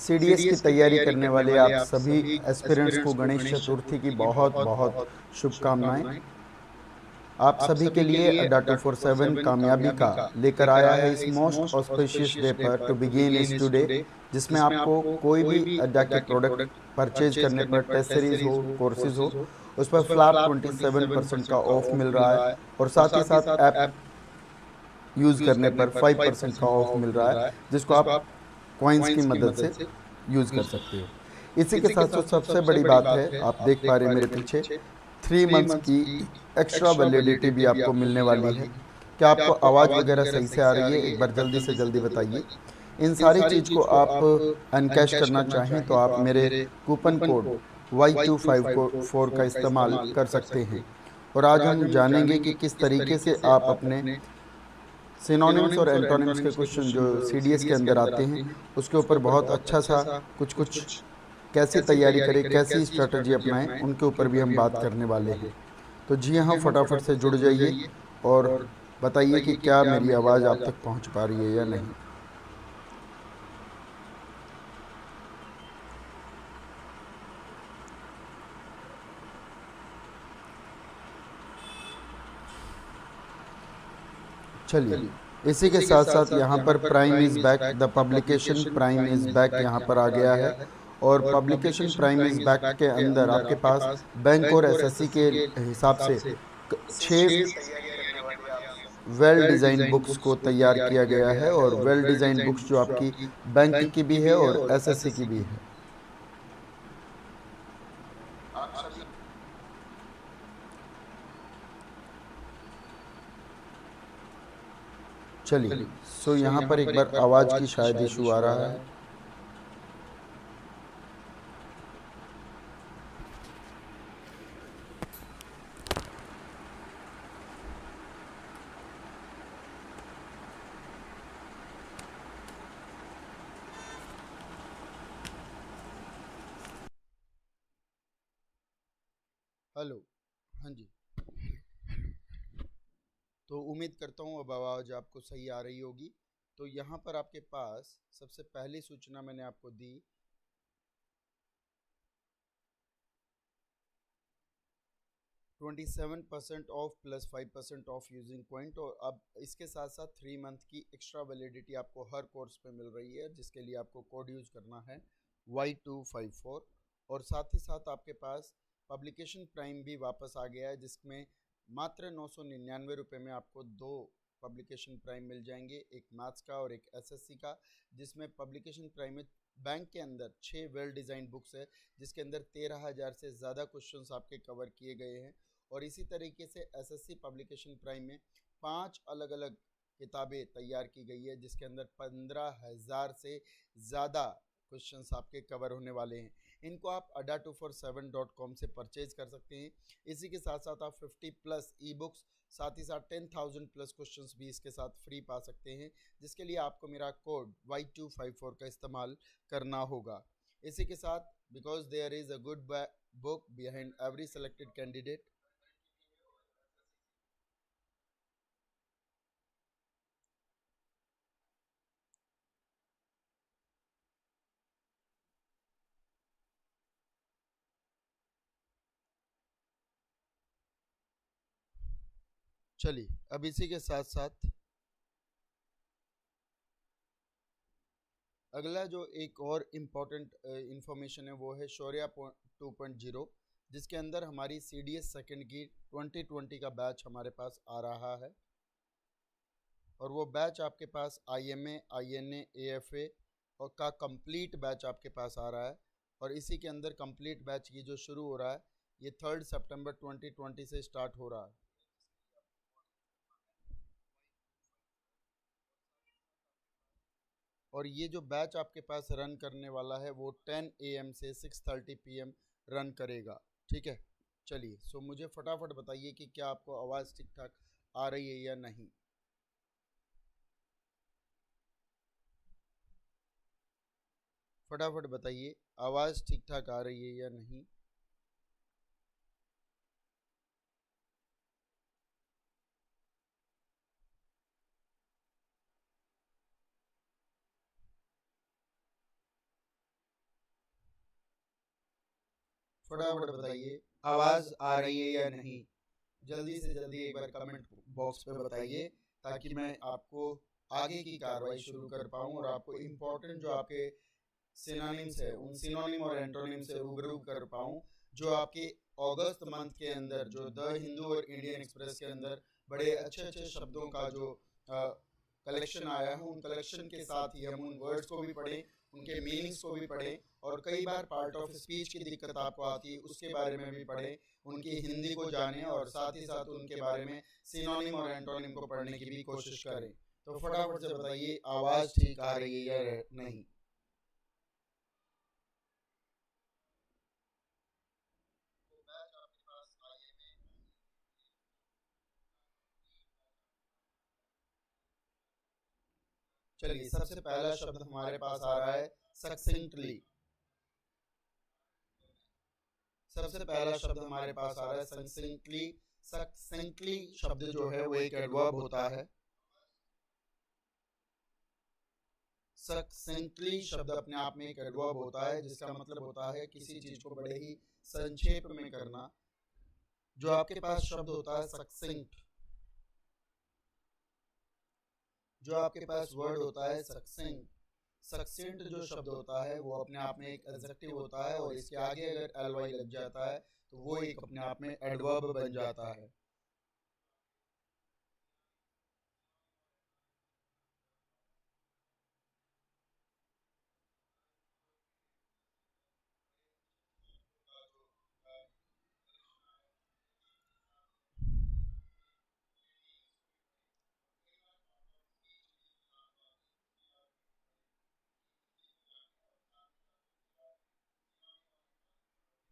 CDS की तैयारी करने वाले आप सभी एस्पिरेंट्स को गणेश चतुर्थी की बहुत बहुत शुभकामनाएं। आप सभी के लिए अड्डा 247 कामयाबी का लेकर आया है इस मोस्ट ऑस्पिशियस डे पर टू बिगिन इज टुडे, जिसमें आपको कोई भी अड्डा के प्रोडक्ट परचेज करने पर टेस्ट सीरीज हो, कोर्सेज हो, उस पर फ्लैप 27% का ऑफ मिल रहा है और साथ ही साथ ऐप यूज़ करने पर 5% का ऑफ मिल रहा है, जिसको आप कॉइन्स की मदद से यूज़ कर सकते हो। इसी के साथ साथ सबसे बड़ी बात है, आप देख पा रहे हैं मेरे पीछे 3 मंथ्स की एक्स्ट्रा वैलिडिटी भी आपको मिलने वाली है। क्या आपको आवाज़ वगैरह सही से आ रही है? एक बार जल्दी से जल्दी बताइए। इन सारी चीज़ को आप अनकैश करना चाहें तो आप मेरे कूपन कोड Y254 का इस्तेमाल कर सकते हैं। और आज हम जानेंगे कि किस तरीके से आप अपने सिनोनिम्स और एंटोनिम्स के क्वेश्चन जो सीडीएस के अंदर आते हैं उसके ऊपर बहुत अच्छा सा कुछ कुछ कैसी तैयारी करें, कैसी स्ट्रेटजी अपनाएं, उनके ऊपर भी हम बात करने वाले हैं। तो जी हाँ, फटाफट से जुड़ जाइए और बताइए कि क्या मेरी आवाज़ आप तक पहुंच पा रही है या नहीं। चलिए, इसी के साथ साथ यहाँ पर prime is back, the publication prime is back यहाँ पर आ गया है। और पब्लिकेशन प्राइम इज़ बैक के अंदर आपके पास बैंक और एसएससी के हिसाब से 6 वेल डिज़ाइन बुक्स को तैयार किया गया है। और वेल डिज़ाइन बुक्स जो आपकी बैंक की भी है और एसएससी की भी है। चलिए, सो यहाँ पर एक बार आवाज़ की शायद इशू आ रहा है। हेलो, हाँ जी। तो उम्मीद करता हूँ अब आवाज़ आपको सही आ रही होगी। तो यहाँ पर आपके पास सबसे पहली सूचना मैंने आपको दी 27% of plus 5% of using point. और अब इसके साथ साथ 3 मंथ की एक्स्ट्रा वैलिडिटी आपको हर कोर्स पे मिल रही है, जिसके लिए आपको कोड यूज़ करना है Y254। और साथ ही साथ आपके पास पब्लिकेशन प्राइम भी वापस आ गया है, जिसमें मात्र 999 रुपये में आपको 2 पब्लिकेशन प्राइम मिल जाएंगे, एक मैथ्स का और एक एसएससी का। जिसमें पब्लिकेशन प्राइम में बैंक के अंदर 6 वेल डिज़ाइन बुक्स है, जिसके अंदर 13,000 से ज़्यादा क्वेश्चंस आपके कवर किए गए हैं। और इसी तरीके से एसएससी पब्लिकेशन प्राइम में 5 अलग अलग किताबें तैयार की गई है, जिसके अंदर 15,000 से ज़्यादा क्वेश्चंस आपके कवर होने वाले हैं। इनको आप adda247.com से परचेज कर सकते हैं। इसी के साथ साथ आप 50+ ई बुक्स, साथ ही साथ 10,000 प्लस क्वेश्चंस भी इसके साथ फ्री पा सकते हैं, जिसके लिए आपको मेरा कोड Y254 का इस्तेमाल करना होगा। इसी के साथ because there is a good book behind every selected candidate. चलिए, अब इसी के साथ साथ अगला जो एक और इम्पोर्टेंट इंफॉर्मेशन है वो है शौर्या 2.0, जिसके अंदर हमारी CDS सेकंड की 2020 का बैच हमारे पास आ रहा है। और वो बैच आपके पास IMA INA AFA और का कंप्लीट बैच आपके पास आ रहा है। और इसी के अंदर कंप्लीट बैच की जो शुरू हो रहा है, ये 3 सितंबर 2020 से स्टार्ट हो रहा है। और ये जो बैच आपके पास रन करने वाला है वो 10 AM से 6:30 PM रन करेगा। ठीक है, चलिए, सो मुझे फटाफट बताइए कि क्या आपको आवाज़ ठीक ठाक आ रही है या नहीं। फटाफट बताइए, आवाज़ ठीक ठाक आ रही है या नहीं। फटाफट बताइए आवाज आ रही है या नहीं। जल्दी से जल्दी एक बार कमेंट बॉक्स पे बताइए ताकि मैं आपको आगे की कार्रवाई शुरू कर पाऊँ और आपको इम्पोर्टेंट जो आपके सिनोनिम्स है उन सिनोनिम और एंटोनिम से रूबरू कर पाऊँ, जो आपके अगस्त मंथ के अंदर जो द हिंदू और इंडियन एक्सप्रेस के अंदर बड़े अच्छे अच्छे शब्दों का जो कलेक्शन आया है, उन कलेक्शन के साथ ही हम उन वर्ड्स को भी पढ़ें, उनके मीनिंग्स को भी पढ़ें, और कई बार पार्ट ऑफ स्पीच की दिक्कत आपको आती है उसके बारे में भी पढ़ें, उनकी हिंदी को जानें और साथ ही साथ उनके बारे में सिनोनिम और एंटोनिम को पढ़ने की भी कोशिश करें। तो फटाफट से बताइए आवाज़ ठीक आ रही है या नहीं। चलिए, सबसे पहला शब्द हमारे पास आ रहा है सक्सेंटली। सबसे पहला शब्द हमारे पास आ रहा है सक्सेंटली। सक्सेंटली शब्द जो है वो एक एडवर्ब होता है। सक्सेंटली शब्द अपने आप में एक एडवर्ब होता है जिसका मतलब होता है किसी चीज को बड़े ही संक्षेप में करना। जो आपके पास शब्द होता है सक्सेंट, जो आपके पास वर्ड होता है सक्सेंट, सक्सेंट जो शब्द होता है वो अपने आप में एक एडजेक्टिव होता है और इसके आगे अगर एल वाई लग जाता है तो वो एक अपने आप में एडवर्ब बन जाता है।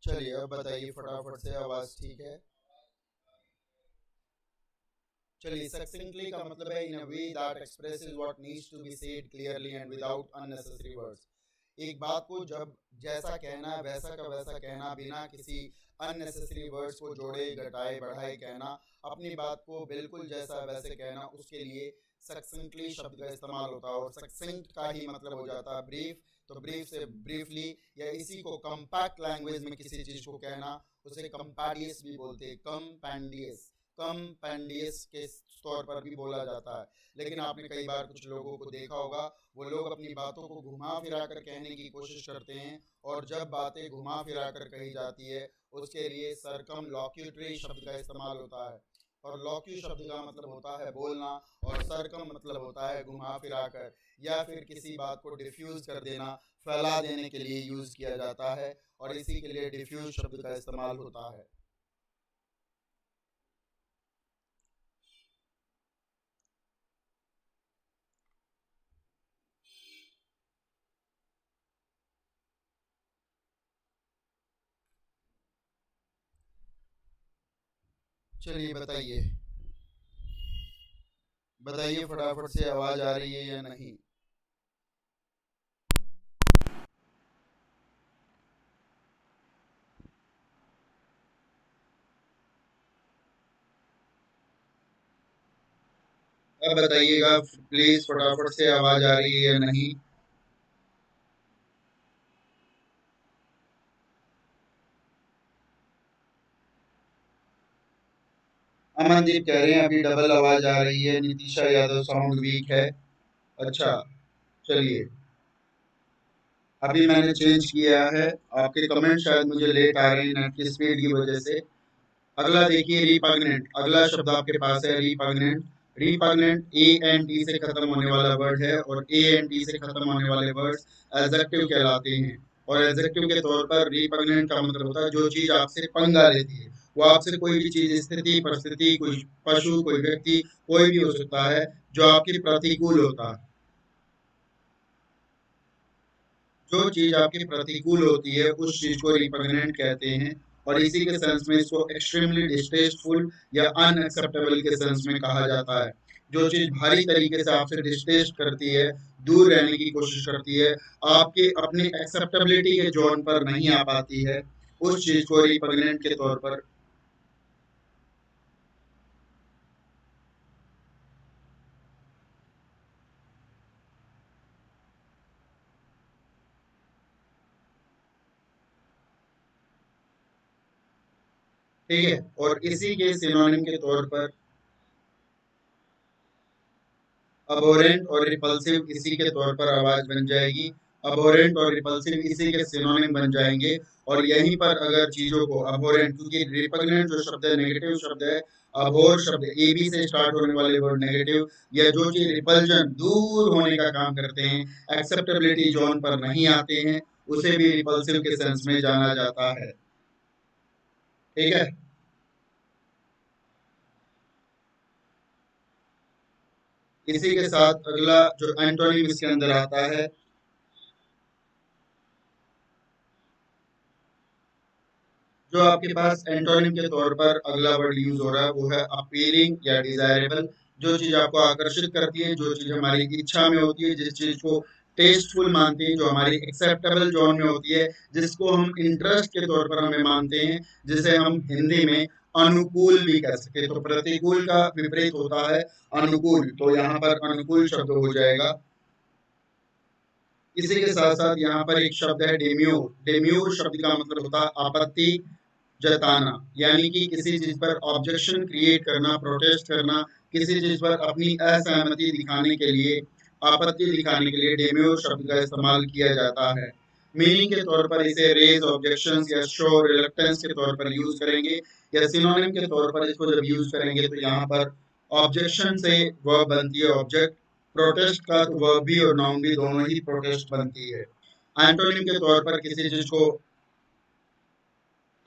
चलिए अब बताइए फटाफट से, आवाज ठीक है? चलिए, सक्सेंटली का मतलब है in a way that expresses what needs to be said clearly and without unnecessary words. एक बात को जब जैसा कहना है वैसा का वैसा कहना, बिना किसी अननेसेसरी वर्ड्स को जोड़े घटाए बढ़ाए कहना, अपनी बात को बिल्कुल जैसा वैसे कहना, उसके लिए सक्सेंटली शब्द का इस्तेमाल होता है। और सक्सेंट का ही मतलब हो जाता है ब्रीफ, तो ब्रीफ से ब्रीफली, या इसी को कम्पैक्ट लैंग्वेज में किसी चीज को कहना, उसे कंपैडियस भी बोलते हैं। कंपैंडियस, कंपेंडियस के तौर पर भी बोला जाता है। लेकिन आपने कई बार कुछ लोगों को देखा होगा, वो लोग अपनी बातों को घुमा फिरा कर कहने की कोशिश करते हैं, और जब बातें घुमा फिरा कर कही जाती है उसके लिए सरकम लॉक्यूटरी शब्द का इस्तेमाल होता है। और लॉक्यू शब्द का मतलब होता है बोलना, और सरकम मतलब होता है घुमा फिरा कर, या फिर किसी बात को डिफ्यूज कर देना, फैला देने के लिए यूज किया जाता है, और इसी के लिए डिफ्यूज शब्द का इस्तेमाल होता है। चलिए बताइए, बताइए फटाफट से, आवाज आ रही है या नहीं। अब बताइएगा प्लीज फटाफट से, आवाज आ रही है या नहीं। अमनदीप कह रहे हैं अभी डबल आवाज आ रही है, नितिशा यादव साउंड वीक है। अच्छा, चलिए, अभी मैंने चेंज किया है। आपके कमेंट शायद मुझे लेट आ रहे हैं नेट की स्पीड की वजह से। अगला देखिए, रिपग्नेंट। अगला शब्द आपके पास है repugnant. Repugnant A N T से खत्म होने वाला वर्ड है, और ए एन टी से खत्म होने वाले वर्ड्स एडजेक्टिव कहलाते हैं। और एडजेक्टिव के तौर पर रिपग्नेंट का मतलब होता है जो चीज आपसे पंगा लेती है। वो आपसे कोई भी चीज, स्थिति, परिस्थिति, कोई पशु, कोई व्यक्ति, कोई भी हो सकता है जो आपके प्रतिकूल होता है। जो चीज आपके प्रतिकूल होती है उस चीज को रिपग्नेंट कहते हैं। और इसी के सेंस में इसको एक्सट्रीमली डिस्टेस्टफुल या अनएक्सेप्टेबल के सेंस में कहा जाता है। जो चीज भारी तरीके से आपसे डिस्टेस्ट करती है, दूर रहने की कोशिश करती है, आपके अपने एक्सेप्टेबिलिटी के जोन पर नहीं आ पाती है, उस चीज को रिपग्नेंट के तौर पर। ठीक है। और इसी के सिनोनिम के तौर पर अबोरेंट और रिपल्सिव इसी के तौर पर आवाज बन जाएगी। अबोरेंट और रिपल्सिव इसी के सिनोनिम बन जाएंगे। और यहीं पर अगर चीजों को अबोरेंट, क्योंकि रिपग्नेंट जो शब्द है नेगेटिव शब्द है, अबोर शब्द एबी से स्टार्ट होने वाले वर्ड नेगेटिव, या जो चीज रिपल्जन दूर होने का काम करते हैं, एक्सेप्टेबिलिटी जोन पर नहीं आते हैं, उसे भी रिपल्सिव के सेंस में जाना जाता है। ठीक है। इसी के साथ अगला जो एंटोनिम इसके अंदर आता है, जो आपके पास एंटोनिम के तौर पर अगला वर्ड यूज हो रहा है वो है अपीलिंग या डिजायरेबल। जो चीज आपको आकर्षित करती है, जो चीज हमारी इच्छा में होती है, जिस चीज को टेस्टफुल मानते हैं, जो हमारी एक्सेप्टेबल जोन में होती है, जिसको हम इंटरेस्ट के तौर पर हमें मानते हैं, जिसे हम हिंदी में अनुकूल भी कह सकते हैं। तो प्रतिकूल का विपरीत होता है अनुकूल, तो यहाँ पर अनुकूल शब्द हो जाएगा। इसी के साथ साथ यहाँ पर एक शब्द है डेम्योर। डेम्योर शब्द का मतलब होता है आपत्ति जताना, यानी कि किसी चीज पर ऑब्जेक्शन क्रिएट करना, प्रोटेस्ट करना, किसी चीज पर अपनी असहमति दिखाने के लिए, आपत्ति दिखाने के लिए डेम्योर शब्द का इस्तेमाल किया जाता है। मीनिंग के तौर पर इसे रेज ऑब्जेक्शंस या शो रिलक्टेंस के तौर पर यूज करेंगे, या सिनोनिम के तौर पर इसको जब यूज करेंगे तो यहाँ पर ऑब्जेक्शन से वर्ब बनती है ऑब्जेक्ट, प्रोटेस्ट का तो वर्ब भी और नाउन भी दोनों ही प्रोटेस्ट बनती है। एंटोनिम के तौर पर किसी चीज को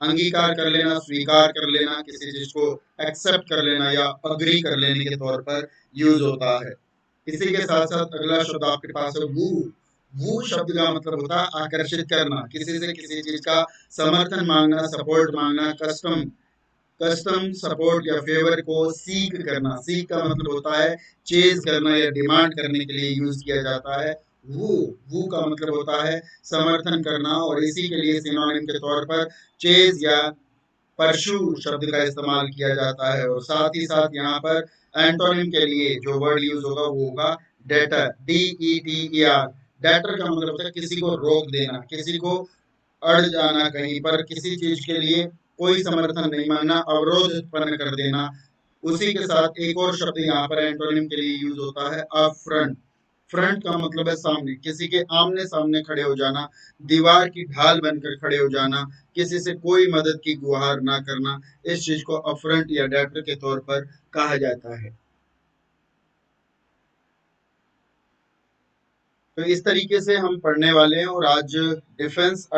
अंगीकार कर लेना, स्वीकार कर लेना, किसी चीज को एक्सेप्ट कर लेना या अग्री कर लेने के तौर पर यूज होता है। इसी के साथ साथ अगला शब्द आपके पास है वू। वू शब्द का मतलब होता है आकर्षित करना, किसी से किसी चीज का समर्थन मांगना, सपोर्ट मांगना, कस्टम कस्टम सपोर्ट या फेवर को सीक करना। सीक का मतलब होता है चेज करना या डिमांड करने के लिए यूज किया जाता है। वो वो का मतलब होता है समर्थन करना, और इसी के लिए सिनोनिम के तौर पर चेज या परशु शब्द का इस्तेमाल किया जाता है। और साथ ही साथ यहाँ पर एंटोनिम के लिए जो वर्ड यूज होगा वो होगा डेटर, DETER। डेटर का मतलब होता है किसी को रोक देना, किसी को अड़ जाना, कहीं पर किसी चीज के लिए कोई समर्थन नहीं मांगना, अवरोध उत्पन्न कर देना। उसी के साथ एक और शब्द यहाँ पर एंटोनिम के लिए यूज होता है अफ्रंट। फ्रंट का मतलब है सामने, किसी के आमने सामने खड़े हो जाना, दीवार की ढाल बनकर खड़े हो जाना, किसी से कोई मदद की गुहार ना करना, इस चीज को अफ्रंट या डेटर के तौर पर कहा जाता है। तो इस तरीके से हम पढ़ने वाले हैं, और आज डिफेंस